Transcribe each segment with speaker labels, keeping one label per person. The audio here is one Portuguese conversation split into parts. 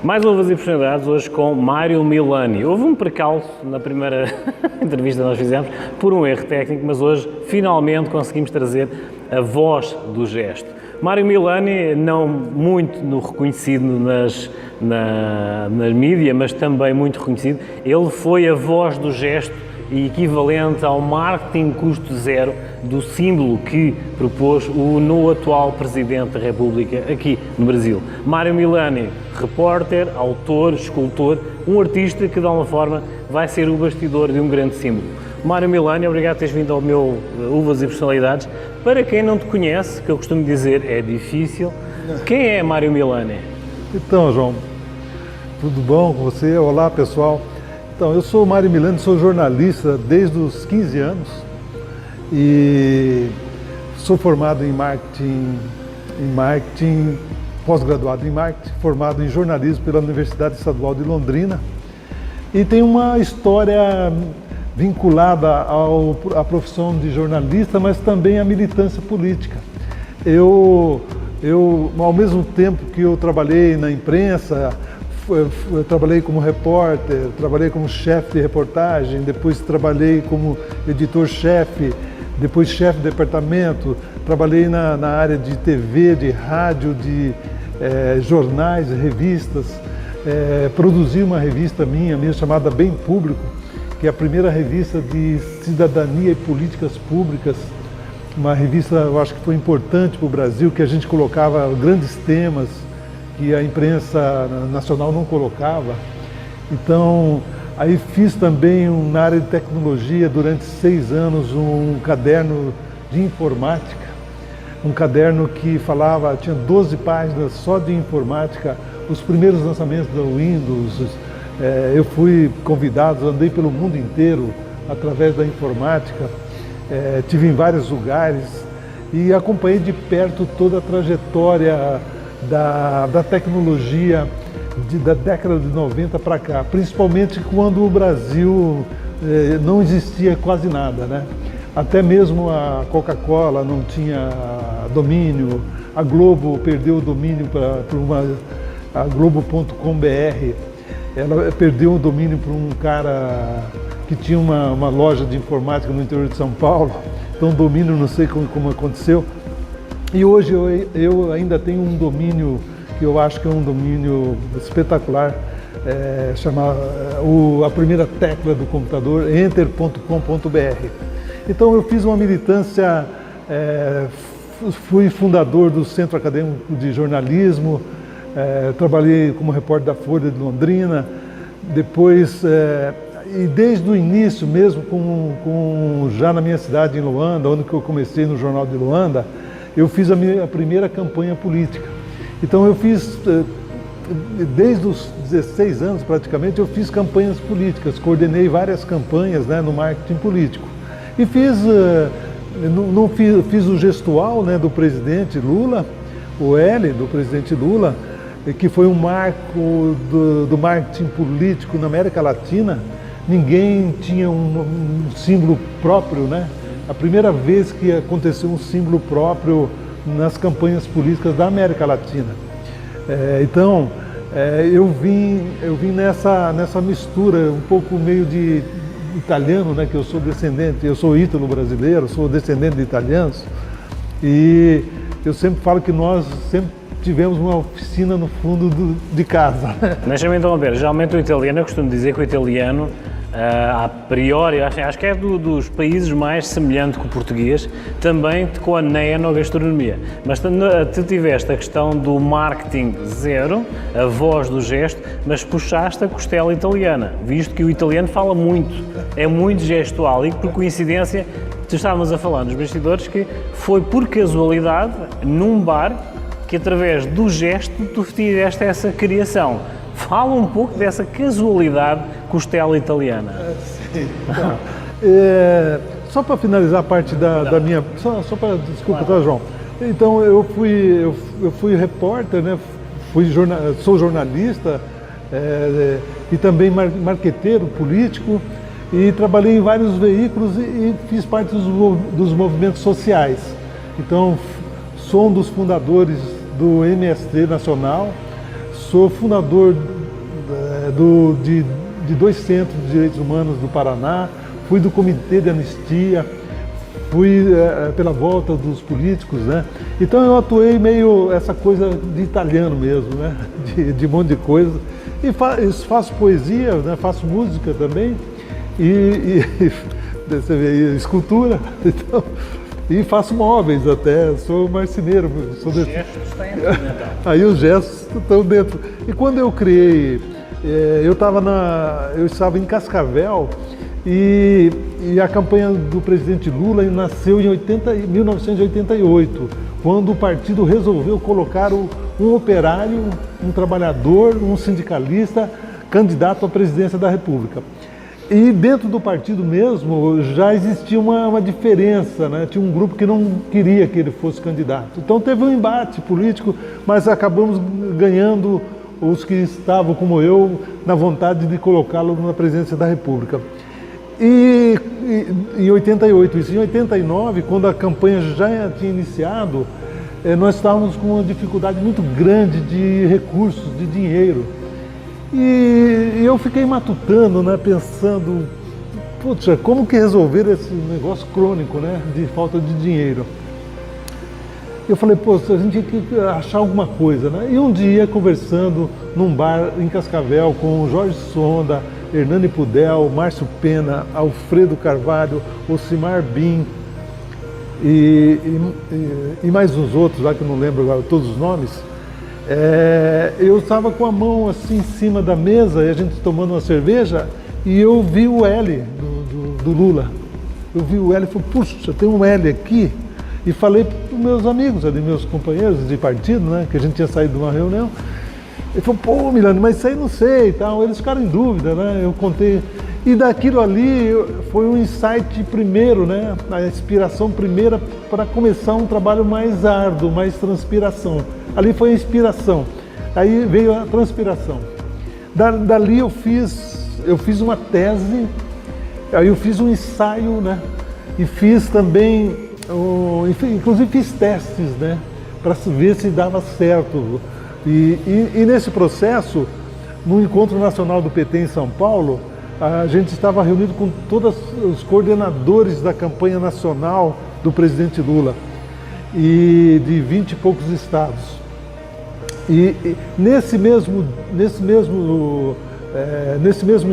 Speaker 1: Mais uma vez oportunidades hoje com Mário Milani. Houve um percalço na primeira entrevista que nós fizemos por um erro técnico, mas hoje finalmente conseguimos trazer a voz do gesto. Mário Milani, não muito reconhecido nas mídias, mas também muito reconhecido, ele foi a voz do gesto e equivalente ao marketing custo zero do símbolo que propôs o atual Presidente da República aqui no Brasil. Mário Milani, repórter, autor, escultor, um artista que de alguma forma vai ser o bastidor de um grande símbolo. Mário Milani, obrigado por teres vindo ao meu Uvas e Personalidades. Para quem não te conhece, que eu costumo dizer é difícil, quem é Mário Milani?
Speaker 2: Então, João, tudo bom com você? Olá, pessoal. Então, eu sou Mário Milani, sou jornalista desde os 15 anos e sou formado em marketing, pós-graduado em marketing, formado em jornalismo pela Universidade Estadual de Londrina e tenho uma história vinculada à profissão de jornalista, mas também à militância política. Eu ao mesmo tempo que eu trabalhei na imprensa, eu trabalhei como repórter, trabalhei como chefe de reportagem, depois trabalhei como editor-chefe, depois chefe de departamento, trabalhei na área de TV, de rádio, de jornais, revistas, produzi uma revista minha chamada Bem Público, que é a primeira revista de cidadania e políticas públicas, uma revista, eu acho que foi importante para o Brasil, que a gente colocava grandes temas que a imprensa nacional não colocava. Então, aí fiz também na área de tecnologia, durante 6 anos, um caderno de informática, um caderno que tinha 12 páginas só de informática, os primeiros lançamentos da Windows. Eu fui convidado, andei pelo mundo inteiro através da informática, tive em vários lugares e acompanhei de perto toda a trajetória da tecnologia da década de 90 para cá, principalmente quando o Brasil não existia quase nada, né? Até mesmo a Coca-Cola não tinha domínio, a Globo perdeu o domínio para a Globo.com.br, ela perdeu o domínio para um cara que tinha uma loja de informática no interior de São Paulo, então domínio não sei como aconteceu. E hoje eu ainda tenho um domínio que eu acho que é um domínio espetacular, a primeira tecla do computador, enter.com.br. Então eu fiz uma militância, fui fundador do Centro Acadêmico de Jornalismo, trabalhei como repórter da Folha de Londrina, depois, e desde o início mesmo, já na minha cidade em Luanda, onde que eu comecei no Jornal de Luanda, eu fiz a minha primeira campanha política. Então eu fiz, desde os 16 anos praticamente, eu fiz campanhas políticas, coordenei várias campanhas, né, no marketing político. E fiz o gestual, né, do presidente Lula, o L do presidente Lula, que foi um marco do marketing político na América Latina. Ninguém tinha um símbolo próprio, né? A primeira vez que aconteceu um símbolo próprio nas campanhas políticas da América Latina. Então, eu vim nessa mistura, um pouco meio de italiano, né, que eu sou descendente, eu sou ítalo-brasileiro, sou descendente de italianos, e eu sempre falo que nós sempre tivemos uma oficina no fundo de casa.
Speaker 1: Deixa-me interromper, geralmente o italiano, eu costumo dizer que o italiano, a priori, acho que é dos países mais semelhante com o português, também com a neo-gastronomia. Mas tu tiveste a questão do marketing zero, a voz do gesto, mas puxaste a costela italiana, visto que o italiano fala muito, é muito gestual e por coincidência, tu estávamos a falar nos bastidores que foi por casualidade, num bar, que através do gesto tu tiveste essa criação. Fala um pouco dessa casualidade costela italiana.
Speaker 2: Sim. Então, só para finalizar a parte da minha... Só para... Desculpa, tá, João? Então, eu fui repórter, né? Sou jornalista e também marqueteiro político e trabalhei em vários veículos e fiz parte dos movimentos sociais. Então, sou um dos fundadores do MST Nacional, sou fundador de 2 centros de direitos humanos do Paraná, fui do Comitê de Anistia, fui pela volta dos políticos, né? Então eu atuei meio essa coisa de italiano mesmo, né? De um monte de coisa. E faço poesia, né? Faço música também, e você vê, escultura, então, e faço móveis até, sou marceneiro.
Speaker 1: Os gestos têm fundamental.
Speaker 2: Aí os gestos estão dentro. E quando eu criei, eu estava em Cascavel, e a campanha do presidente Lula nasceu em 1988, quando o partido resolveu colocar um operário, um trabalhador, um sindicalista candidato à presidência da República. E dentro do partido mesmo já existia uma diferença, né? Tinha um grupo que não queria que ele fosse candidato. Então teve um embate político, mas acabamos ganhando os que estavam, como eu, na vontade de colocá-lo na presidência da República. E em 88, isso em 89, quando a campanha já tinha iniciado, nós estávamos com uma dificuldade muito grande de recursos, de dinheiro. E eu fiquei matutando, né, pensando, putz, como que resolver esse negócio crônico, né, de falta de dinheiro? Eu falei, pô, a gente tinha que achar alguma coisa, né? E um dia, conversando num bar em Cascavel com o Jorge Sonda, Hernani Pudel, Márcio Pena, Alfredo Carvalho, Ocimar Bin e mais uns outros lá que eu não lembro agora todos os nomes, eu estava com a mão assim em cima da mesa e a gente tomando uma cerveja e eu vi o L do Lula. Eu vi o L e falei, puxa, tem um L aqui. E falei para os meus amigos ali, meus companheiros de partido, né, que a gente tinha saído de uma reunião. Ele falou, pô, Milani, mas isso aí não sei e tal. Eles ficaram em dúvida, né? Eu contei. E daquilo ali foi um insight primeiro, né? A inspiração primeira para começar um trabalho mais árduo, mais transpiração. Ali foi a inspiração. Aí veio a transpiração. Dali eu fiz uma tese, aí eu fiz um ensaio, né? E fiz também, inclusive fiz testes, né? Para ver se dava certo. E nesse processo, no Encontro Nacional do PT em São Paulo, a gente estava reunido com todos os coordenadores da campanha nacional do presidente Lula, e de 20 e poucos estados. E nesse mesmo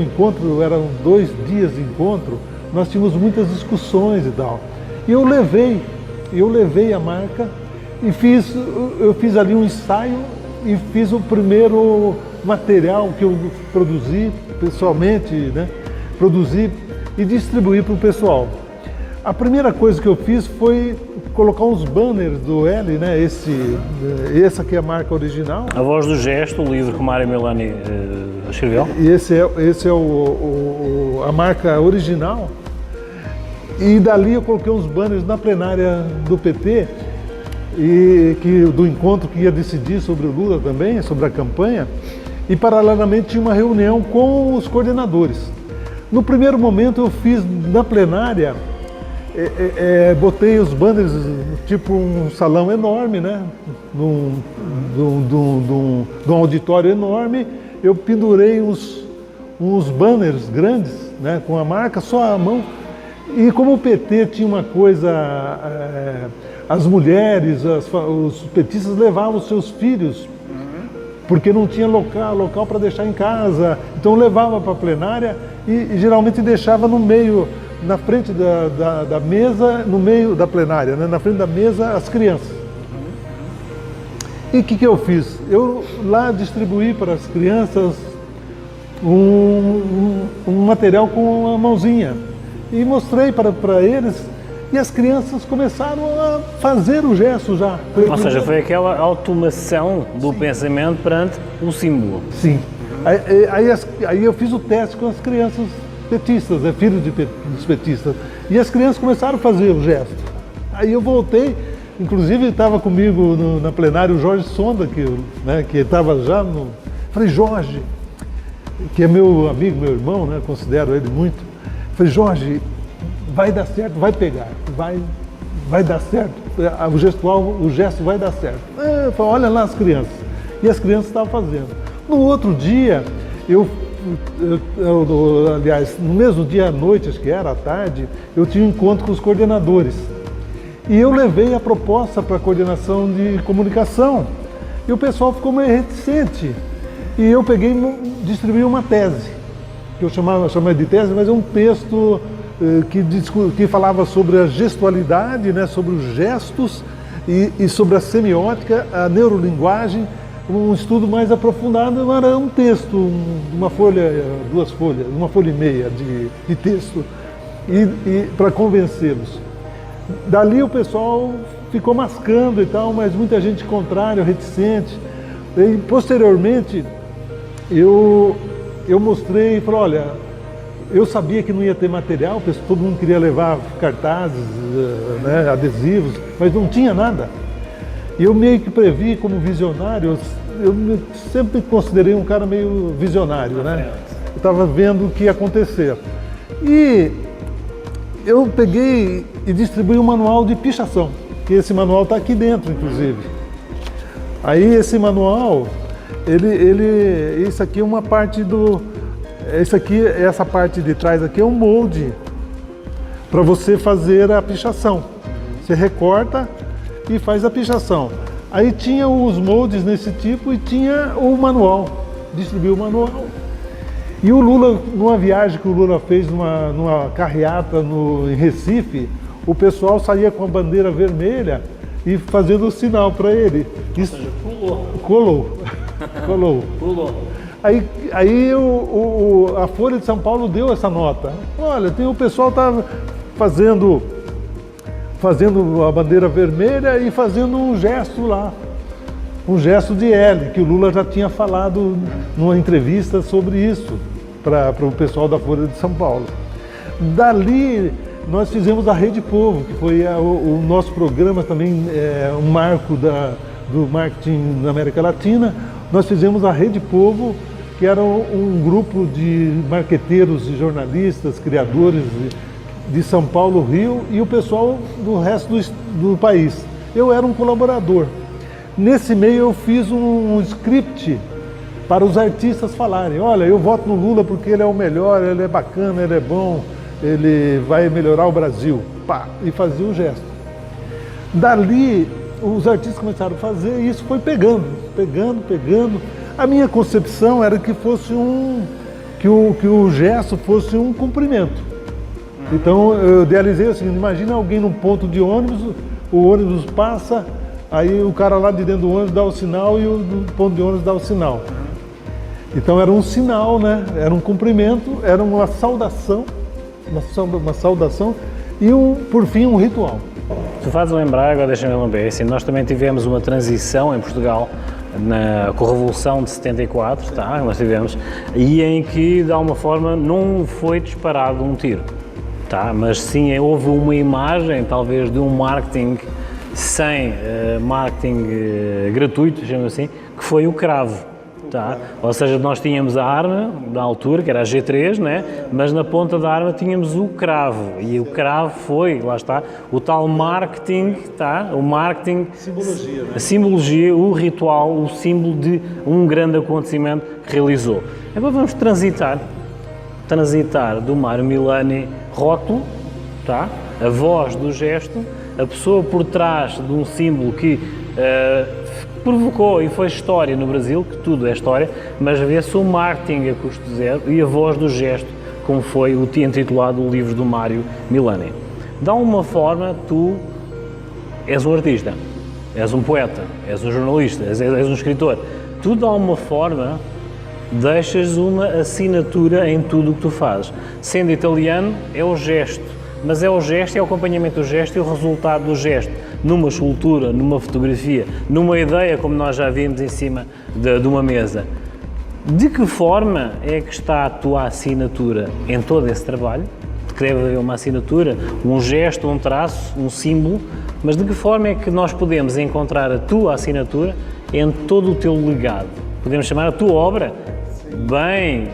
Speaker 2: encontro, eram 2 dias de encontro, nós tínhamos muitas discussões e tal. E eu levei a marca e eu fiz ali um ensaio e fiz o primeiro material que eu produzi pessoalmente, né? Produzi e distribuí para o pessoal. A primeira coisa que eu fiz foi colocar uns banners do L, né? Essa aqui é a marca original.
Speaker 1: A Voz do Gesto, o livro que o Mário Milani escreveu.
Speaker 2: E esse é a marca original. E dali eu coloquei uns banners na plenária do PT, do encontro que ia decidir sobre o Lula também, sobre a campanha, e paralelamente tinha uma reunião com os coordenadores. No primeiro momento eu fiz na plenária, botei os banners tipo um salão enorme, né? Num auditório enorme, eu pendurei uns banners grandes, né? Com a marca só à mão. E como o PT tinha uma coisa, as mulheres, os petistas levavam os seus filhos, porque não tinha local para deixar em casa, então levava para a plenária e geralmente deixava no meio, na frente da mesa, no meio da plenária, né? Na frente da mesa, as crianças. E o que eu fiz? Eu lá distribuí para as crianças um material com uma mãozinha. E mostrei para eles, e as crianças começaram a fazer o gesto já.
Speaker 1: Ou seja, foi aquela automação do pensamento perante o símbolo.
Speaker 2: Sim. Aí eu fiz o teste com as crianças petistas, filhos dos petistas. E as crianças começaram a fazer o gesto. Aí eu voltei, inclusive estava comigo na plenária o Jorge Sonda, que estava já no... Falei, Jorge, que é meu amigo, meu irmão, né? Considero ele muito. Falei, Jorge, vai dar certo, vai pegar, vai dar certo, o gesto vai dar certo. Falei, olha lá as crianças. E as crianças estavam fazendo. No outro dia, aliás, no mesmo dia à noite, acho que era à tarde, eu tinha um encontro com os coordenadores. E eu levei a proposta para a coordenação de comunicação. E o pessoal ficou meio reticente. E eu peguei e distribuí uma tese, que eu chamava de tese, mas é um texto que falava sobre a gestualidade, né, sobre os gestos e sobre a semiótica, a neurolinguagem, um estudo mais aprofundado. Era um texto, uma folha, 2 folhas, 1,5 folha de texto, e para convencê-los. Dali o pessoal ficou mascando e tal, mas muita gente contrária, reticente. E posteriormente eu mostrei e falei, olha, eu sabia que não ia ter material, todo mundo queria levar cartazes, né, adesivos, mas não tinha nada. E eu meio que previ como visionário, eu sempre me considerei um cara meio visionário, né? Eu estava vendo o que ia acontecer. E eu peguei e distribuí um manual de pichação, que esse manual está aqui dentro, inclusive. Aí esse manual, isso aqui é uma parte essa parte de trás aqui é um molde para você fazer a pichação. Você recorta e faz a pichação. Aí tinha os moldes nesse tipo e tinha o manual, distribuiu o manual. E o Lula, numa viagem que o Lula fez numa carreata em Recife, o pessoal saía com a bandeira vermelha e fazendo o sinal para ele. Isso colou. Aí a Folha de São Paulo deu essa nota. Olha, o pessoal está fazendo a bandeira vermelha e fazendo um gesto lá. Um gesto de L, que o Lula já tinha falado numa entrevista sobre isso para o pessoal da Folha de São Paulo. Dali nós fizemos a Rede Povo, que foi o nosso programa também, um marco do marketing na América Latina. Nós fizemos a Rede Povo, que era um grupo de marqueteiros e jornalistas, criadores de São Paulo, Rio e o pessoal do resto do país. Eu era um colaborador. Nesse meio eu fiz um script para os artistas falarem, olha, eu voto no Lula porque ele é o melhor, ele é bacana, ele é bom, ele vai melhorar o Brasil. Pá, e fazia o gesto. Dali, os artistas começaram a fazer e isso foi pegando. A minha concepção era que fosse que o gesto fosse um cumprimento. Então eu idealizei assim, imagina alguém num ponto de ônibus, o ônibus passa, aí o cara lá de dentro do ônibus dá o sinal e o do ponto de ônibus dá o sinal. Então era um sinal, né? Era um cumprimento, era uma saudação e por fim um ritual.
Speaker 1: Tu fazes lembrar, agora deixa-me lembrar, assim, nós também tivemos uma transição em Portugal com a Revolução de 74, tá? Nós tivemos, e em que de alguma forma não foi disparado um tiro, tá? Mas sim houve uma imagem, talvez de um marketing sem marketing gratuito, chamamos assim, que foi o cravo. Tá? Ou seja, nós tínhamos a arma na altura, que era a G3, né? Mas na ponta da arma tínhamos o cravo, e o cravo foi, lá está, o tal marketing, tá? O marketing, simbologia, né? A simbologia, o ritual, o símbolo de um grande acontecimento que realizou. Agora vamos transitar do Mário Milani rótulo, tá? A voz do gesto, a pessoa por trás de um símbolo que provocou e foi história no Brasil, que tudo é história, mas vê-se o marketing a custo zero e a voz do gesto, como foi o intitulado o livro do Mário Milani. De alguma forma, tu és um artista, és um poeta, és um jornalista, és um escritor. Tu, de alguma forma, deixas uma assinatura em tudo o que tu fazes. Sendo italiano, é o gesto, mas é o gesto, é o acompanhamento do gesto e o resultado do gesto. Numa escultura, numa fotografia, numa ideia, como nós já vimos em cima de uma mesa. De que forma é que está a tua assinatura em todo esse trabalho? Que deve haver uma assinatura, um gesto, um traço, um símbolo, mas de que forma é que nós podemos encontrar a tua assinatura em todo o teu legado? Podemos chamar a tua obra bem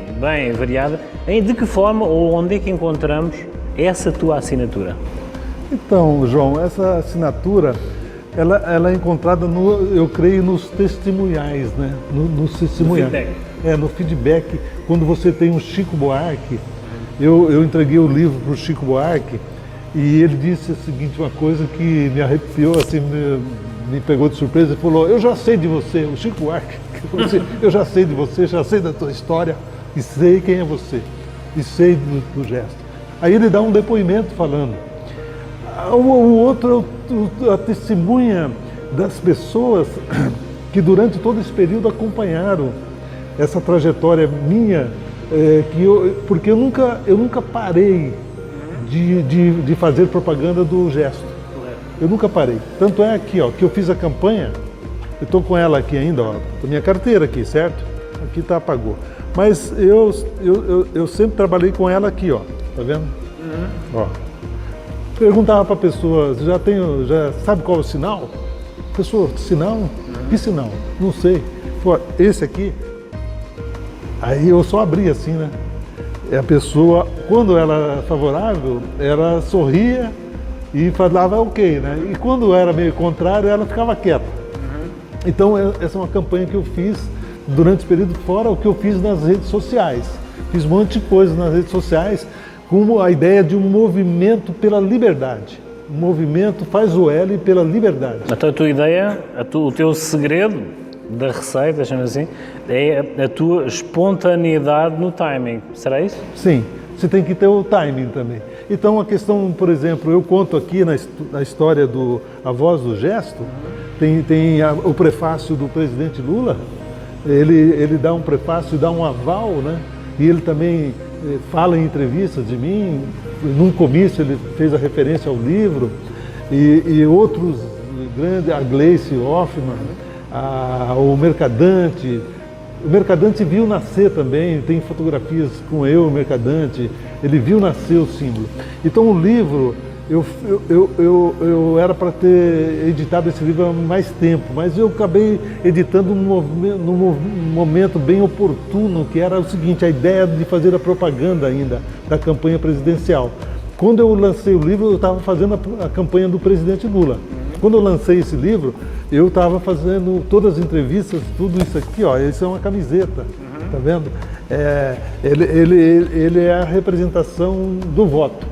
Speaker 1: variada. De que forma ou onde é que encontramos essa tua assinatura?
Speaker 2: Então, João, essa assinatura, ela é encontrada, eu creio, nos testemunhais, né? Nos testemunhais. no feedback, quando você tem um Chico Buarque, eu entreguei o livro para o Chico Buarque e ele disse a seguinte, uma coisa que me arrepiou, assim, me pegou de surpresa, ele falou, eu já sei de você, o Chico Buarque, eu já sei de você, já sei da tua história e sei quem é você, e sei do gesto. Aí ele dá um depoimento falando. O outro, a testemunha das pessoas que durante todo esse período acompanharam essa trajetória minha, porque eu nunca parei de fazer propaganda do gesto. Eu nunca parei. Tanto é aqui, ó, que eu fiz a campanha, eu estou com ela aqui ainda, ó, com a minha carteira aqui, certo? Aqui tá, apagou. Mas eu sempre trabalhei com ela aqui, ó, tá vendo? Ó. Perguntava para a pessoa, já sabe qual é o sinal? Pessoa, sinal? Que sinal? Não sei. Pô, esse aqui? Aí eu só abria assim, né? E a pessoa, quando ela era favorável, ela sorria e falava ok, né? E quando era meio contrário, ela ficava quieta. Então essa é uma campanha que eu fiz durante esse período, fora o que eu fiz nas redes sociais. Fiz um monte de coisa nas redes sociais, com a ideia de um movimento pela liberdade. O movimento faz o L pela liberdade.
Speaker 1: Então a tua ideia, o teu segredo da receita, chamamos assim, é a tua espontaneidade no timing. Será isso?
Speaker 2: Sim, você tem que ter o timing também. Então a questão, por exemplo, eu conto aqui na história do A Voz do Gesto, tem o prefácio do presidente Lula, ele dá um prefácio, dá um aval, né? E ele também fala em entrevistas de mim, num comício ele fez a referência ao livro, e outros grandes, a Gleice Hoffmann, o Mercadante. O Mercadante viu nascer também, tem fotografias com o Mercadante, ele viu nascer o símbolo. Então o livro, eu era para ter editado esse livro há mais tempo, mas eu acabei editando num momento bem oportuno, que era o seguinte, a ideia de fazer a propaganda ainda da campanha presidencial. Quando eu lancei o livro, eu estava fazendo a campanha do presidente Lula. Quando eu lancei esse livro, eu estava fazendo todas as entrevistas, tudo isso aqui, ó, isso é uma camiseta, tá vendo? Ele é a representação do voto.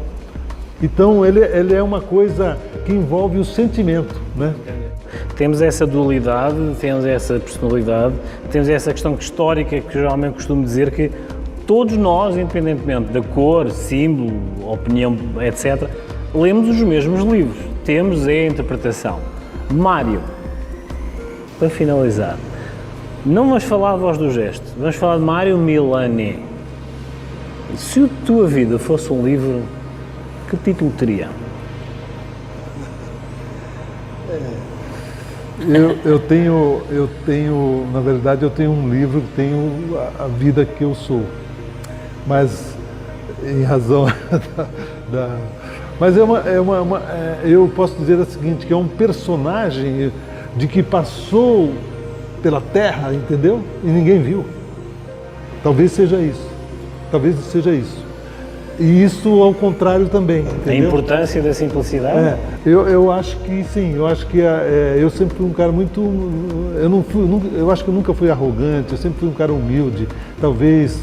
Speaker 2: Então ele é uma coisa que envolve o sentimento, né?
Speaker 1: Temos essa dualidade, temos essa personalidade, temos essa questão histórica que geralmente costumo dizer que todos nós, independentemente da cor, símbolo, opinião, etc., lemos os mesmos livros, temos a interpretação. Mário, para finalizar, não vamos falar de Voz do Gesto, vamos falar de Mário Milani. Se a tua vida fosse um livro, que título teria?
Speaker 2: Eu tenho, na verdade, eu tenho um livro que tem a vida que eu sou, mas em razão mas eu posso dizer o seguinte, que é um personagem de que passou pela Terra, entendeu? E ninguém viu. Talvez seja isso. E isso ao contrário também, entendeu?
Speaker 1: A importância da simplicidade?
Speaker 2: Eu acho que sim, eu acho que eu sempre fui um cara muito, eu acho que eu nunca fui arrogante, eu sempre fui um cara humilde. Talvez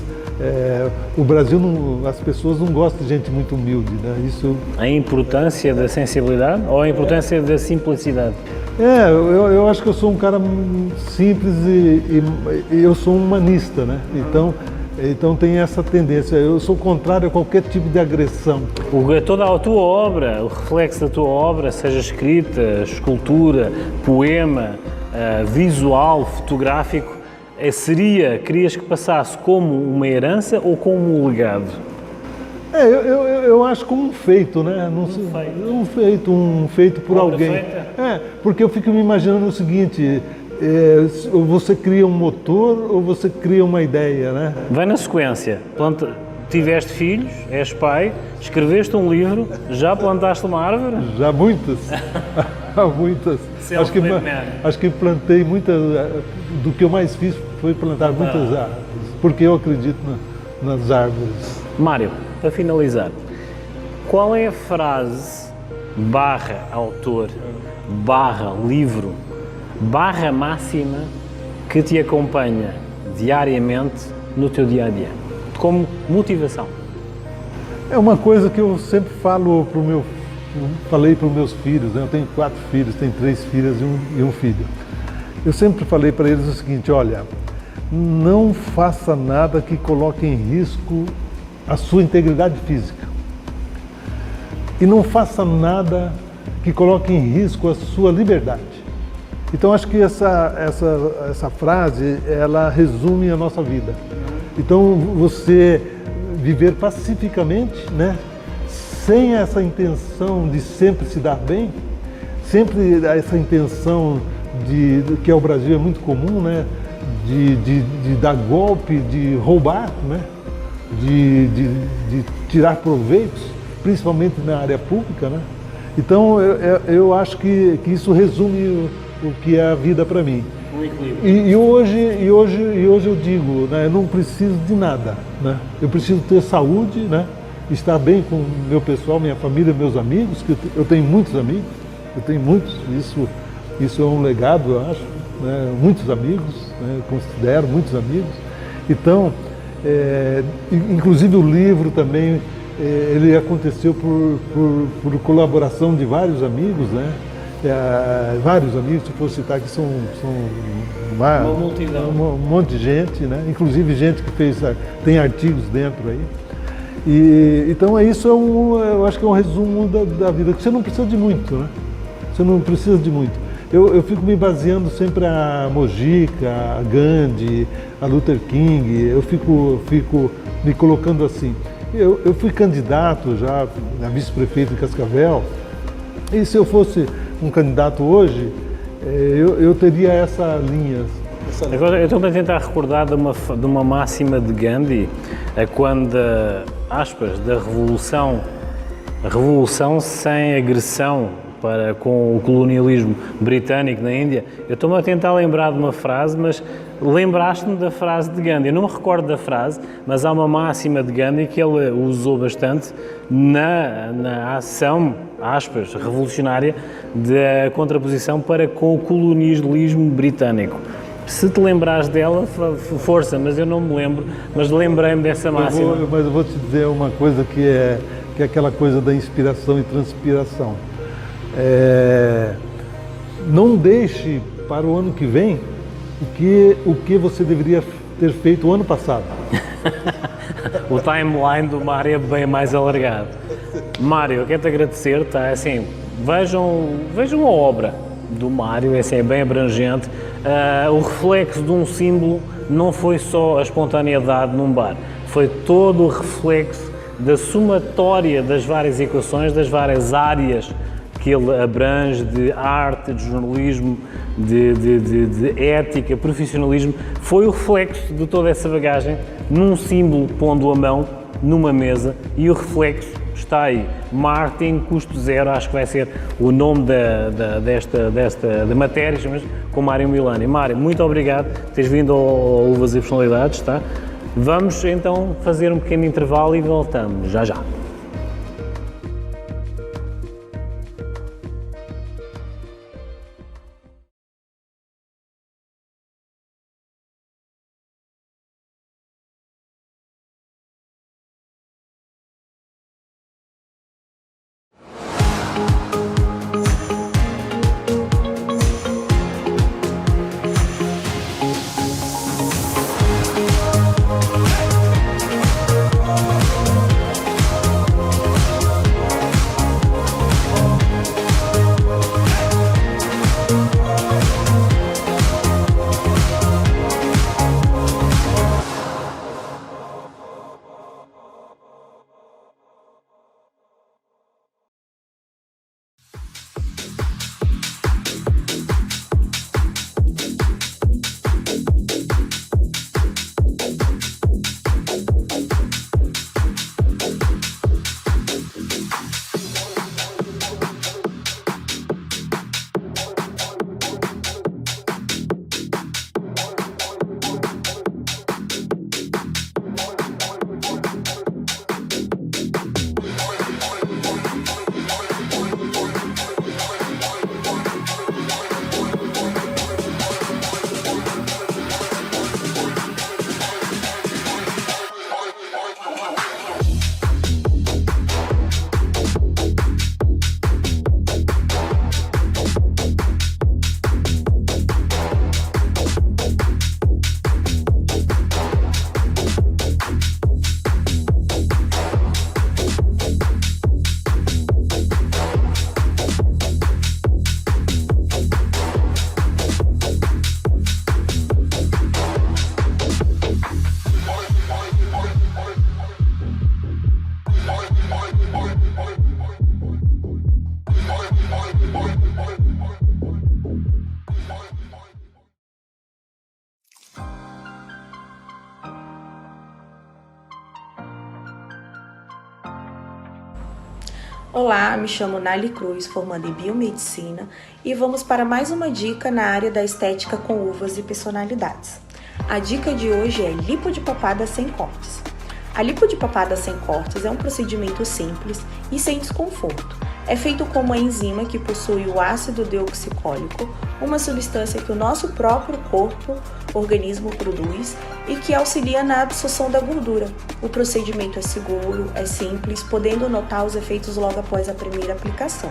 Speaker 2: o Brasil, as pessoas não gostam de gente muito humilde, né? Isso...
Speaker 1: A importância da sensibilidade ou a importância da simplicidade?
Speaker 2: Eu acho que eu sou um cara simples e eu sou um humanista, né? Então tem essa tendência, eu sou contrário a qualquer tipo de agressão.
Speaker 1: Toda a tua obra, o reflexo da tua obra, seja escrita, escultura, poema, visual, fotográfico, querias que passasse como uma herança ou como um legado?
Speaker 2: Eu acho como um feito, né? Um feito por
Speaker 1: obra
Speaker 2: alguém.
Speaker 1: Feita?
Speaker 2: Porque eu fico me imaginando o seguinte, ou você cria um motor ou você cria uma ideia, né?
Speaker 1: Vai na sequência. Tiveste filhos, és pai, escreveste um livro, já plantaste uma árvore?
Speaker 2: Já muitas. Muitas. Acho que plantei muitas. Do que eu mais fiz foi plantar muitas árvores, porque eu acredito nas árvores.
Speaker 1: Mário, para finalizar, qual é a frase /autor, /livro, /máxima que te acompanha diariamente no teu dia-a-dia, como motivação?
Speaker 2: É uma coisa que eu sempre falei para os meus filhos, né? Eu tenho 4 filhos, tenho 3 filhas e um filho. Eu sempre falei para eles o seguinte: olha, não faça nada que coloque em risco a sua integridade física. E não faça nada que coloque em risco a sua liberdade. Então acho que essa frase, ela resume a nossa vida. Então você viver pacificamente, né? Sem essa intenção de sempre se dar bem, sempre essa intenção que é o Brasil é muito comum, né? De dar golpe, de roubar, né? De tirar proveitos, principalmente na área pública, né? Então eu acho que isso resume o que é a vida para mim. E hoje eu digo, né? Eu não preciso de nada, né? Eu preciso ter saúde, né? Estar bem com o meu pessoal, minha família, meus amigos, que eu tenho muitos amigos, isso é um legado, eu acho, né? Muitos amigos, né? Eu considero muitos amigos. Então, inclusive o livro também, ele aconteceu por colaboração de vários amigos, né? Vários amigos, se for citar aqui, são uma multidão, um monte de gente, né? Inclusive gente que tem artigos dentro aí. Então isso eu acho que é um resumo da vida, que você não precisa de muito, né? Você não precisa de muito. Eu fico me baseando sempre a Mojica, a Gandhi, a Luther King, eu fico me colocando assim. Eu fui candidato já a vice-prefeito de Cascavel, e se eu fosse um candidato hoje, eu teria essa linha.
Speaker 1: Agora, eu estou a tentar recordar de uma máxima de Gandhi, quando, aspas, da a revolução sem agressão com o colonialismo britânico na Índia. Eu estou-me a tentar lembrar de uma frase, mas lembraste-me da frase de Gandhi. Eu não me recordo da frase, mas há uma máxima de Gandhi que ele usou bastante na ação, aspas, revolucionária da contraposição para com o colonialismo britânico. Se te lembrares dela, força, mas eu não me lembro, mas lembrei-me dessa máxima.
Speaker 2: Mas eu vou te dizer uma coisa que é aquela coisa da inspiração e transpiração. Não deixe para o ano que vem o que você deveria ter feito o ano passado.
Speaker 1: O timeline do Mário é bem mais alargado. Mário, eu quero-te agradecer, tá? Assim, vejam a obra do Mário, é bem abrangente. O reflexo de um símbolo não foi só a espontaneidade num bar, foi todo o reflexo da somatória das várias equações, das várias áreas que ele abrange, de arte, de jornalismo, de ética, profissionalismo. Foi o reflexo de toda essa bagagem num símbolo, pondo a mão numa mesa, e o reflexo está aí. Marketing Custo Zero, acho que vai ser o nome da matéria, com Mário Milani. Mário, muito obrigado por teres vindo ao Uvas e Personalidades, tá? Vamos então fazer um pequeno intervalo e voltamos já já.
Speaker 3: Olá, me chamo Nali Cruz, formanda em Biomedicina, e vamos para mais uma dica na área da estética com uvas e personalidades. A dica de hoje é lipo de papada sem cortes. A lipo de papada sem cortes é um procedimento simples e sem desconforto. É feito com uma enzima que possui o ácido deoxicólico, uma substância que o nosso próprio organismo produz e que auxilia na absorção da gordura. O procedimento é seguro, é simples, podendo notar os efeitos logo após a primeira aplicação.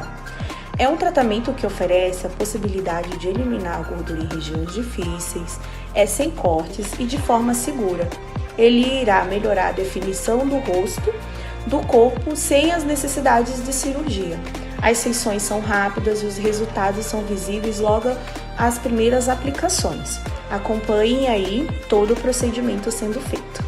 Speaker 3: É um tratamento que oferece a possibilidade de eliminar a gordura em regiões difíceis, é sem cortes e de forma segura. Ele irá melhorar a definição do rosto, do corpo, sem as necessidades de cirurgia. As sessões são rápidas e os resultados são visíveis logo às primeiras aplicações. Acompanhem aí todo o procedimento sendo feito.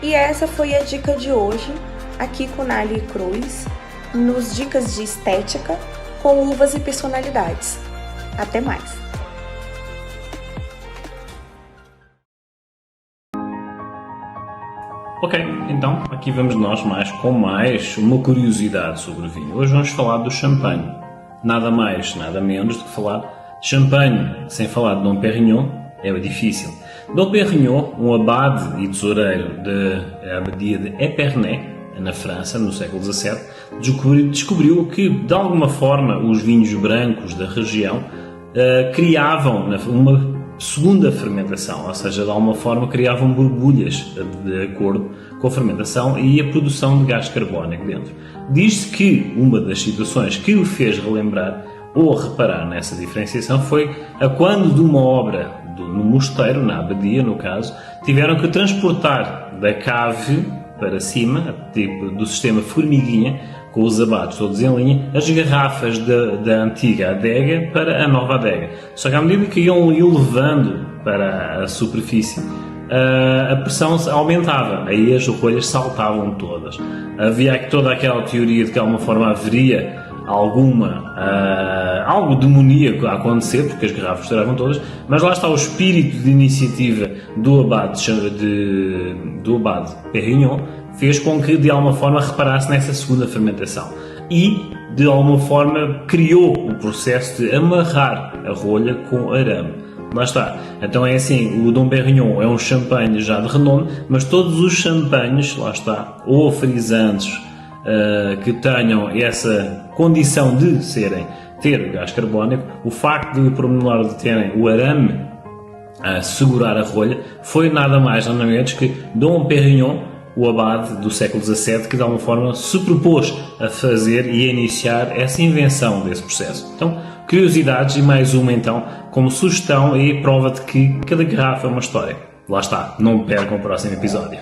Speaker 3: E essa foi a dica de hoje, aqui com Nali Cruz, nos Dicas de Estética com Uvas e Personalidades. Até mais!
Speaker 1: Ok, então aqui vamos nós com mais uma curiosidade sobre o vinho. Hoje vamos falar do champanhe. Nada mais, nada menos do que falar de champanhe sem falar de Dom Pérignon é difícil. Dom Pérignon, um abade e tesoureiro da abadia de Épernay, na França, no século XVII, descobriu que, de alguma forma, os vinhos brancos da região criavam uma segunda fermentação, ou seja, de alguma forma criavam borbulhas de acordo com a fermentação e a produção de gás carbónico dentro. Diz-se que uma das situações que o fez relembrar ou reparar nessa diferenciação foi a quando de uma obra no mosteiro, na abadia no caso, tiveram que transportar da cave para cima, tipo do sistema formiguinha, com os abates todos em linha, as garrafas da antiga adega para a nova adega. Só que à medida que iam elevando para a superfície, a pressão aumentava, aí as rolhas saltavam todas. Havia toda aquela teoria de que de alguma forma haveria algo demoníaco a acontecer, porque as garrafas estouravam todas, mas lá está o espírito de iniciativa do abade Pérignon, fez com que de alguma forma reparasse nessa segunda fermentação e de alguma forma criou o processo de amarrar a rolha com arame. Lá está. Então é assim, o Dom Pérignon é um champanhe já de renome, mas todos os champanhes, lá está, ou frisantes que tenham essa condição de ter gás carbónico, o facto de, por menor de terem o arame a segurar a rolha, foi nada mais nada menos que Dom Pérignon, o abade do século XVII, que de alguma forma se propôs a fazer e a iniciar essa invenção desse processo. Então, curiosidades e mais uma então, como sugestão e prova de que cada garrafa é uma história. Lá está, não percam o próximo episódio.